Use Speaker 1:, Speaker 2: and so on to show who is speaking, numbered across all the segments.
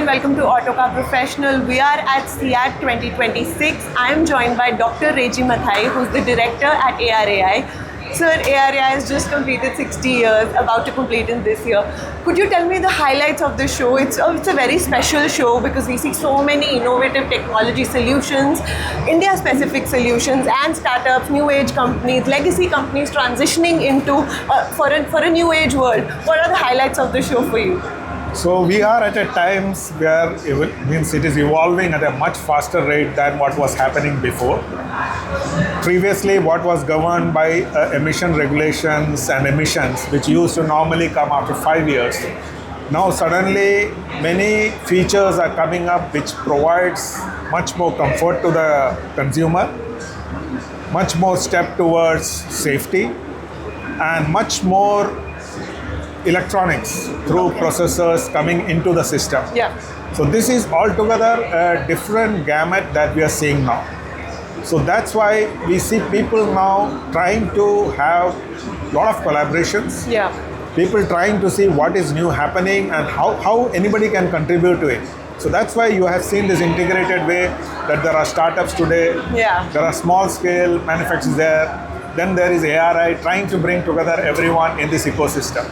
Speaker 1: and welcome to Autocar Professional. We are at CEAT 2026. I am joined by Dr. Reji Mathai, who's the director at ARAI. Sir, ARAI has just completed 60 years, about to complete in this year. Could you tell me the highlights of the show? It's a very special show because we see so many innovative technology solutions, India-specific solutions, and startups, new age companies, legacy companies transitioning into for a new age world. What are the highlights of the show for you?
Speaker 2: So we are at a times where it is evolving at a much faster rate than what was happening before. Previously, what was governed by emission regulations and emissions, which used to normally come after 5 years. Now suddenly, many features are coming up which provides much more comfort to the consumer, much more step towards safety, and much more electronics through processors coming into the system.
Speaker 1: Yeah.
Speaker 2: So this is altogether a different gamut that we are seeing now. So that's why we see people now trying to have a lot of collaborations.
Speaker 1: Yeah.
Speaker 2: People trying to see what is new happening and how anybody can contribute to it. So that's why you have seen this integrated way that there are startups today.
Speaker 1: Yeah.
Speaker 2: There are small scale manufacturers there. Then there is ARAI trying to bring together everyone in this ecosystem.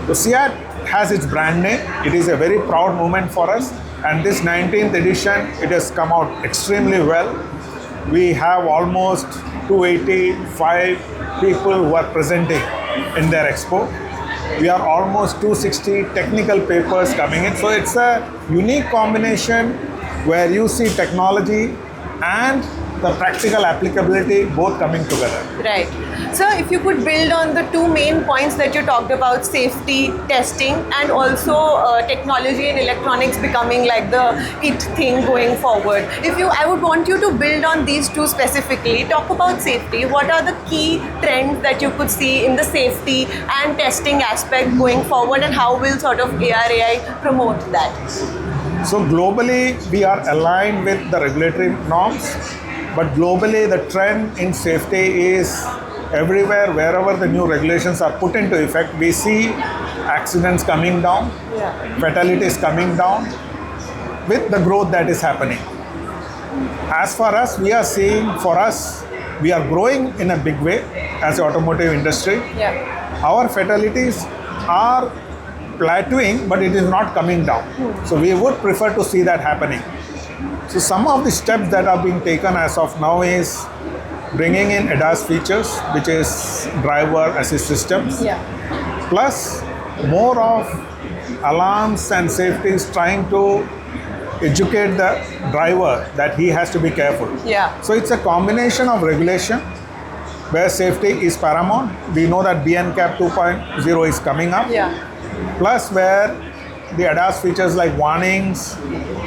Speaker 2: So CEAT has its brand name. It is a very proud moment for us. And this 19th edition, it has come out extremely well. We have almost 285 people who are presenting in their expo. We are almost 260 technical papers coming in. So it's a unique combination where you see technology and the practical applicability both coming together.
Speaker 1: Right. So if you could build on the two main points that you talked about, safety, testing, and also technology and electronics becoming like the it thing going forward. I would want you to build on these two specifically. Talk about safety. What are the key trends that you could see in the safety and testing aspect going forward, and how will sort of ARAI promote that?
Speaker 2: So globally, we are aligned with the regulatory norms. But globally, the trend in safety is everywhere, wherever the new regulations are put into effect, we see accidents coming down, fatalities coming down with the growth that is happening. As for us, we are seeing, we are growing in a big way as an automotive industry.
Speaker 1: Yeah.
Speaker 2: Our fatalities are plateauing, but it is not coming down. So we would prefer to see that happening. So some of the steps that are being taken as of now is bringing in ADAS features, which is driver assist systems, plus more of alarms and safeties, trying to educate the driver that he has to be careful.
Speaker 1: Yeah.
Speaker 2: So it's a combination of regulation where safety is paramount. We know that BNCAP 2.0 is coming up.
Speaker 1: Yeah.
Speaker 2: Plus where the ADAS features like warnings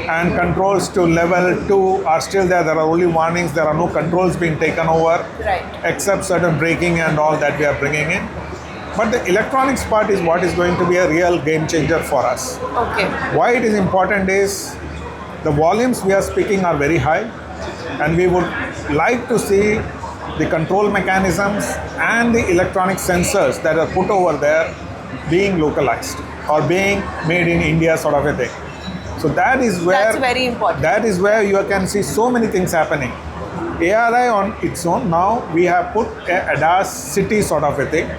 Speaker 2: and controls to level 2 are still there. There are only warnings. There are no controls being taken over, except certain braking and all that we are bringing in. But the electronics part is what is going to be a real game changer for us.
Speaker 1: Okay.
Speaker 2: Why it is important is the volumes we are speaking are very high, and we would like to see the control mechanisms and the electronic sensors that are put over there being localized or being made in India, sort of a thing. So that is where
Speaker 1: that's very important.
Speaker 2: That is where you can see so many things happening. ARAI on its own, now we have put a ADAS city sort of a thing.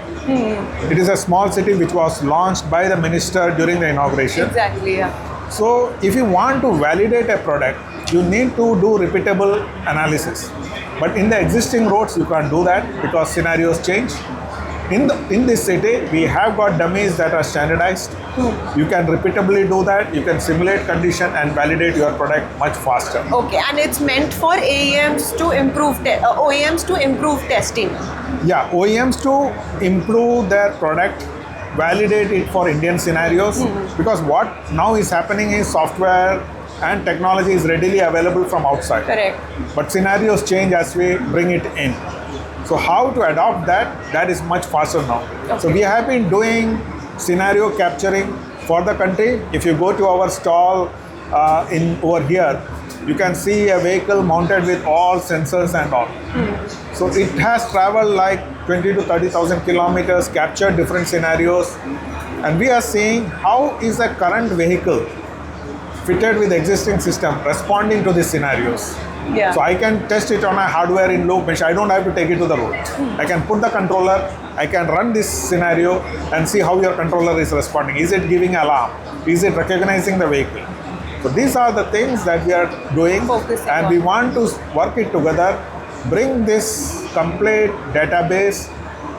Speaker 2: It is a small city which was launched by the minister during the inauguration.
Speaker 1: Exactly, yeah.
Speaker 2: So if you want to validate a product, you need to do repeatable analysis. But in the existing roads, you can't do that because scenarios change. In this city, we have got dummies that are standardized. You can repeatably do that. You can simulate condition and validate your product much faster.
Speaker 1: Okay, and it's meant for OEMs to improve testing.
Speaker 2: Yeah, OEMs to improve their product, validate it for Indian scenarios. Because what now is happening is software and technology is readily available from outside.
Speaker 1: Correct.
Speaker 2: But scenarios change as we bring it in. So how to adopt that is much faster now.
Speaker 1: Okay.
Speaker 2: So we have been doing scenario capturing for the country. If you go to our stall over here, you can see a vehicle mounted with all sensors and all. So it has traveled like 20 to 30,000 kilometers, captured different scenarios, and we are seeing how is the current vehicle fitted with existing system responding to these scenarios.
Speaker 1: Yeah.
Speaker 2: So I can test it on a hardware in loop machine. I don't have to take it to the road. I can put the controller, I can run this scenario and see how your controller is responding. Is it giving alarm? Is it recognizing the vehicle? So these are the things that we are doing,
Speaker 1: Focusing
Speaker 2: and
Speaker 1: on.
Speaker 2: we want to work it together, bring this complete database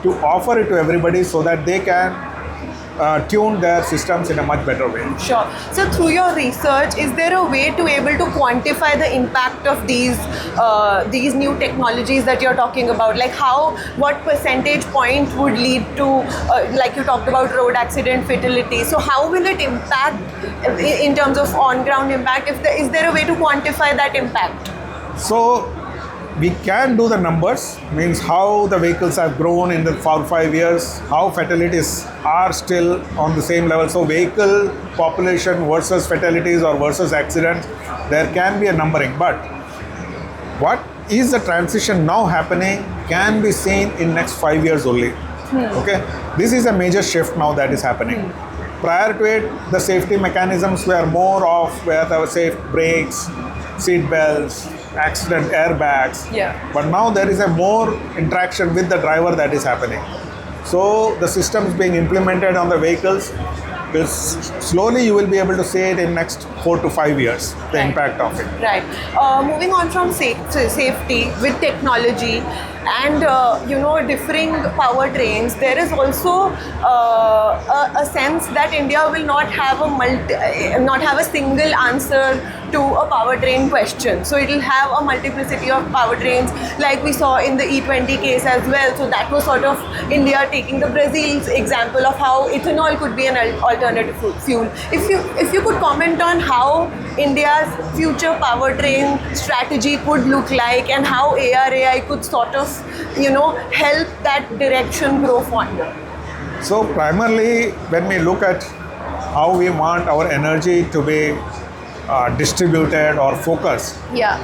Speaker 2: to offer it to everybody so that they can tune their systems in a much better way.
Speaker 1: Sure. So through your research, is there a way to able to quantify the impact of these new technologies that you're talking about? Like what percentage point would lead to, like you talked about road accident fatality. So how will it impact in terms of on-ground impact? Is there a way to quantify that impact?
Speaker 2: So we can do the numbers, means how the vehicles have grown in the 4-5 years, how fatalities are still on the same level. So vehicle population versus fatalities or versus accidents, there can be a numbering. But what is the transition now happening can be seen in next 5 years only. Okay, this is a major shift now that is happening. Prior to it, the safety mechanisms were more of where there were safe brakes, seat belts, accident airbags.
Speaker 1: Yeah.
Speaker 2: But now there is a more interaction with the driver that is happening. So the systems being implemented on the vehicles, will slowly you will be able to see it in next 4 to 5 years, the
Speaker 1: Right.
Speaker 2: impact of it.
Speaker 1: Right. Moving on from safety with technology and differing powertrains, there is also a sense that India will not have a single answer to a powertrain question. So it will have a multiplicity of powertrains, like we saw in the E20 case as well. So that was sort of India taking the Brazil's example of how ethanol could be an alternative fuel. If you could comment on how India's future powertrain strategy could look like and how ARAI could sort of help that direction grow forward.
Speaker 2: So primarily when we look at how we want our energy to be distributed or focused,
Speaker 1: Yeah.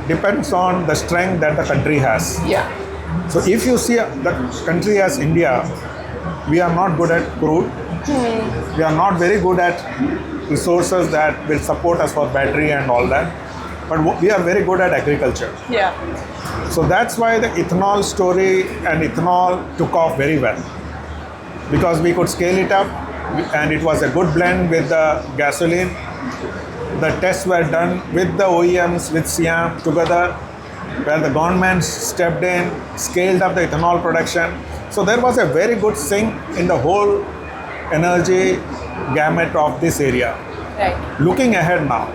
Speaker 2: depends on the strength that the country has.
Speaker 1: Yeah.
Speaker 2: So if you see the country as India, we are not good at crude. We are not very good at resources that will support us for battery and all that. But we are very good at agriculture.
Speaker 1: Yeah.
Speaker 2: So that's why the ethanol story and ethanol took off very well. Because we could scale it up and it was a good blend with the gasoline. The tests were done with the OEMs, with SIAM together, where the government stepped in, scaled up the ethanol production. So there was a very good sync in the whole energy gamut of this area.
Speaker 1: Right.
Speaker 2: Looking ahead now,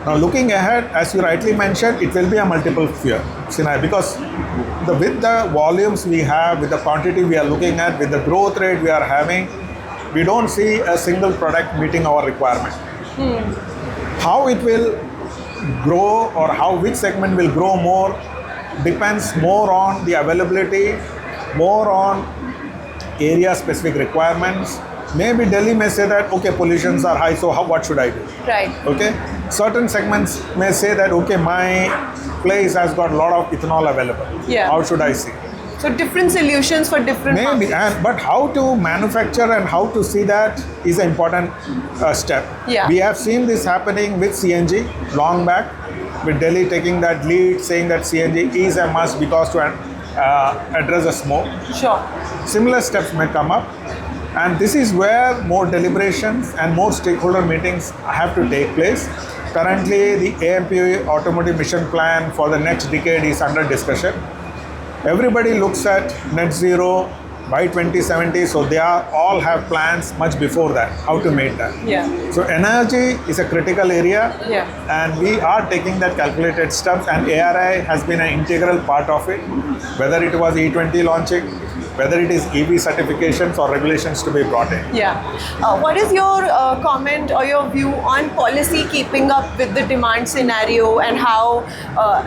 Speaker 2: as you rightly mentioned, it will be a multiple fuel scenario because with the volumes we have, with the quantity we are looking at, with the growth rate we are having, we don't see a single product meeting our requirement. How it will grow or which segment will grow more depends more on the availability, more on area specific requirements. Maybe Delhi may say that, okay, pollutions are high, so what should I do?
Speaker 1: Right.
Speaker 2: Okay. Certain segments may say that, okay, my place has got a lot of ethanol available.
Speaker 1: Yeah.
Speaker 2: How should I see?
Speaker 1: So different solutions for different
Speaker 2: Maybe,
Speaker 1: markets.
Speaker 2: but how to manufacture and how to see that is an important step.
Speaker 1: Yeah.
Speaker 2: We have seen this happening with CNG long back, with Delhi taking that lead, saying that CNG is a must because to address the smoke.
Speaker 1: Sure.
Speaker 2: Similar steps may come up, and this is where more deliberations and more stakeholder meetings have to take place. Currently, the AMP Automotive Mission Plan for the next decade is under discussion. Everybody looks at net zero by 2070, so they all have plans much before that, how to make that.
Speaker 1: Yeah.
Speaker 2: So energy is a critical area,
Speaker 1: Yeah.
Speaker 2: and we are taking that calculated steps, and ARI has been an integral part of it, whether it was E20 launching, whether it is EV certifications or regulations to be brought in.
Speaker 1: Yeah. What is your comment or your view on policy keeping up with the demand scenario and how,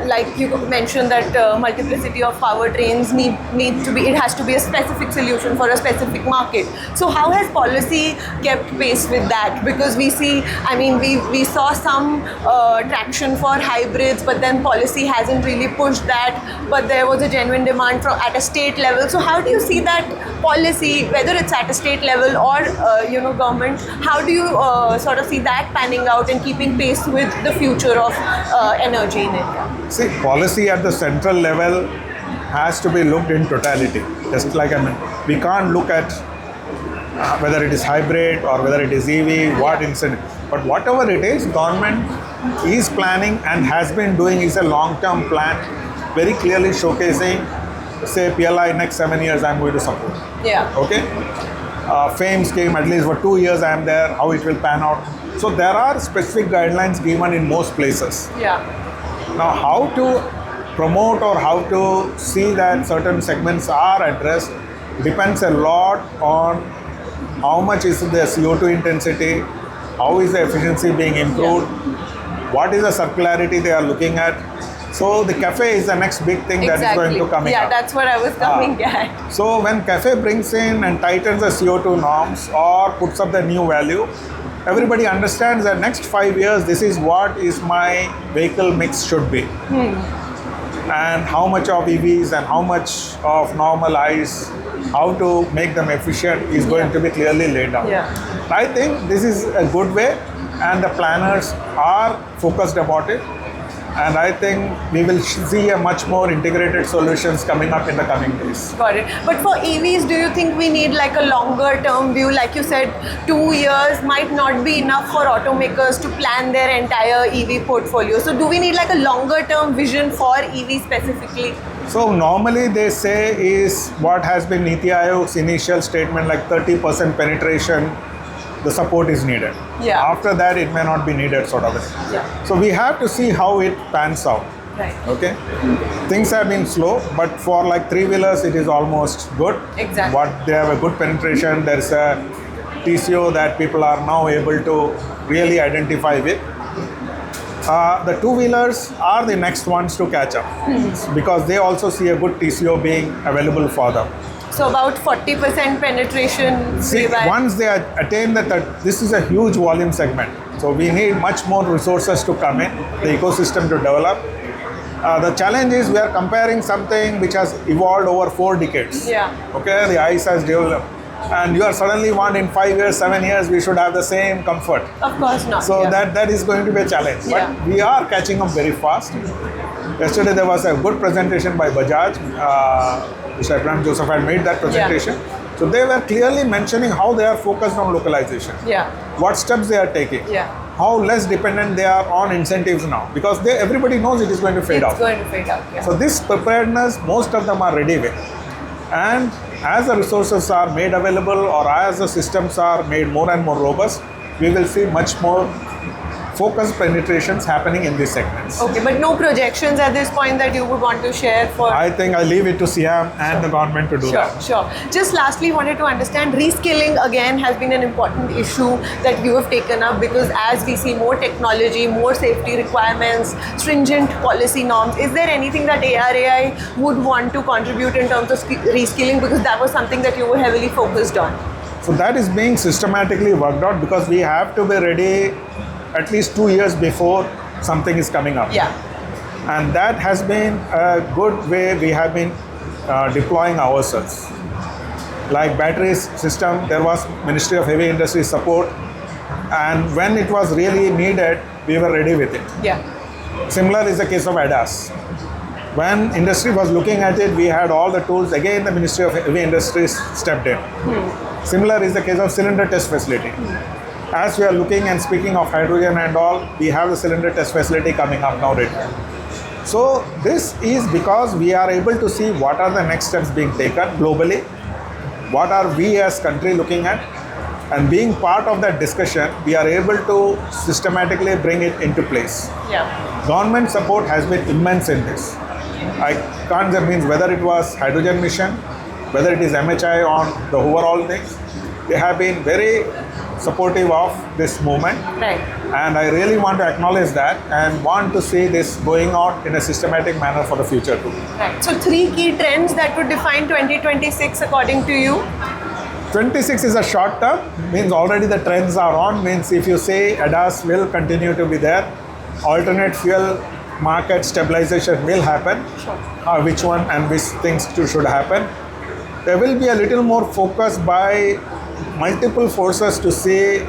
Speaker 1: like you mentioned that multiplicity of powertrains need to be, it has to be a specific solution for a specific market. So how has policy kept pace with that? Because we see, we saw some traction for hybrids, but then policy hasn't really pushed that, but there was a genuine demand at a state level. So how do you see that policy, whether it's at a state level or government? How do you sort of see that panning out and keeping pace with the future of energy in India?
Speaker 2: See, policy at the central level has to be looked in totality. Just like we can't look at whether it is hybrid or whether it is EV, what incentive. But whatever it is, government is planning and has been doing is a long-term plan, very clearly showcasing, say PLI next 7 years I'm going to support.
Speaker 1: Yeah.
Speaker 2: Okay. FAME scheme, at least for 2 years I am there, how it will pan out. So there are specific guidelines given in most places.
Speaker 1: Yeah.
Speaker 2: Now how to promote or how to see that certain segments are addressed depends a lot on how much is the CO2 intensity, how is the efficiency being improved, what is the circularity they are looking at. So the cafe is the next big thing that is going to come in.
Speaker 1: Yeah, that's what I was coming at.
Speaker 2: So when cafe brings in and tightens the CO2 norms or puts up the new value, everybody understands that next 5 years this is what is my vehicle mix should be. And how much of EVs and how much of normal ICE, how to make them efficient is going to be clearly laid out.
Speaker 1: Yeah.
Speaker 2: I think this is a good way and the planners are focused about it. And I think we will see a much more integrated solutions coming up in the coming days.
Speaker 1: Got it. But for EVs, do you think we need like a longer term view? Like you said, 2 years might not be enough for automakers to plan their entire EV portfolio. So do we need like a longer term vision for EV specifically?
Speaker 2: So normally they say is what has been Niti Aayog's initial statement, like 30% penetration, the support is needed.
Speaker 1: Yeah.
Speaker 2: After that, it may not be needed, sort of.
Speaker 1: Yeah.
Speaker 2: So we have to see how it pans out.
Speaker 1: Right.
Speaker 2: Okay. Things have been slow, but for like 3-wheelers, it is almost good.
Speaker 1: Exactly.
Speaker 2: What they have a good penetration. There's a TCO that people are now able to really identify with. The 2-wheelers are the next ones to catch up because they also see a good TCO being available for them.
Speaker 1: So about 40% penetration.
Speaker 2: See, once they attain that, this is a huge volume segment. So we need much more resources to come in, the ecosystem to develop. The challenge is we are comparing something which has evolved over 4 decades.
Speaker 1: Yeah.
Speaker 2: Okay, the ICE has developed. And you are suddenly want in 5 years, 7 years, we should have the same comfort.
Speaker 1: Of course not.
Speaker 2: So that is going to be a challenge.
Speaker 1: Yeah.
Speaker 2: But we are catching up very fast. Yesterday there was a good presentation by Bajaj. Mr. Abraham Joseph had made that presentation. Yeah. So they were clearly mentioning how they are focused on localization.
Speaker 1: Yeah.
Speaker 2: What steps they are taking.
Speaker 1: Yeah.
Speaker 2: How less dependent they are on incentives now. Because everybody knows it is going to fade out.
Speaker 1: It's going to fade out, yeah.
Speaker 2: So this preparedness, most of them are ready with. And as the resources are made available or as the systems are made more and more robust, we will see much more focused penetrations happening in these segments.
Speaker 1: Okay, but no projections at this point that you would want to share for...
Speaker 2: I think I leave it to SIAM and the government to do that.
Speaker 1: Sure. Just lastly, wanted to understand, reskilling again has been an important issue that you have taken up because as we see more technology, more safety requirements, stringent policy norms, is there anything that ARAI would want to contribute in terms of reskilling, because that was something that you were heavily focused on?
Speaker 2: So that is being systematically worked out because we have to be ready at least 2 years before something is coming up.
Speaker 1: Yeah.
Speaker 2: And that has been a good way we have been deploying ourselves. Like batteries system, there was Ministry of Heavy Industry support, and when it was really needed, we were ready with it.
Speaker 1: Yeah.
Speaker 2: Similar is the case of ADAS. When industry was looking at it, we had all the tools. Again, the Ministry of Heavy Industry stepped in. Similar is the case of cylinder test facility. As we are looking and speaking of hydrogen and all, we have the cylinder test facility coming up now ready. So this is because we are able to see what are the next steps being taken globally, what are we as country looking at, and being part of that discussion, we are able to systematically bring it into place.
Speaker 1: Yeah.
Speaker 2: Government support has been immense in this. I can't say means whether it was hydrogen mission, whether it is MHI on the overall things, they have been very supportive of this movement.
Speaker 1: Right.
Speaker 2: And I really want to acknowledge that and want to see this going out in a systematic manner for the future too.
Speaker 1: Right. So 3 key trends that would define 2026 according to you?
Speaker 2: 26 is a short term, means already the trends are on, means if you say ADAS will continue to be there, alternate fuel market stabilization will happen,
Speaker 1: Sure.
Speaker 2: which one and which things should happen. there will be a little more focus by multiple forces to say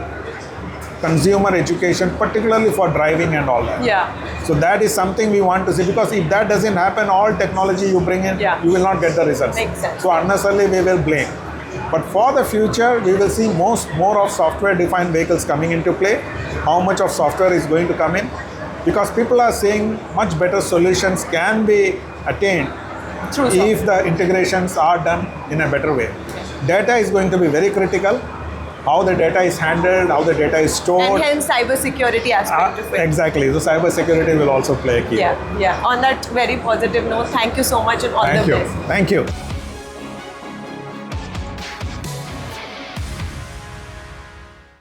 Speaker 2: consumer education, particularly for driving and all that.
Speaker 1: Yeah.
Speaker 2: So that is something we want to see, because if that doesn't happen, all technology you bring in,
Speaker 1: Yeah.
Speaker 2: you will not get the results.
Speaker 1: Makes sense.
Speaker 2: So unnecessarily we will blame. But for the future, we will see more of software-defined vehicles coming into play. How much of software is going to come in? Because people are saying much better solutions can be attained
Speaker 1: True.
Speaker 2: if the integrations are done in a better way. Data is going to be very critical. How the data is handled, how the data is stored.
Speaker 1: And hence cybersecurity aspect of it.
Speaker 2: Exactly. So cybersecurity will also play a key role.
Speaker 1: Yeah. On that very positive note, thank you so much and all
Speaker 2: Thank
Speaker 1: the
Speaker 2: you.
Speaker 1: best.
Speaker 2: Thank you.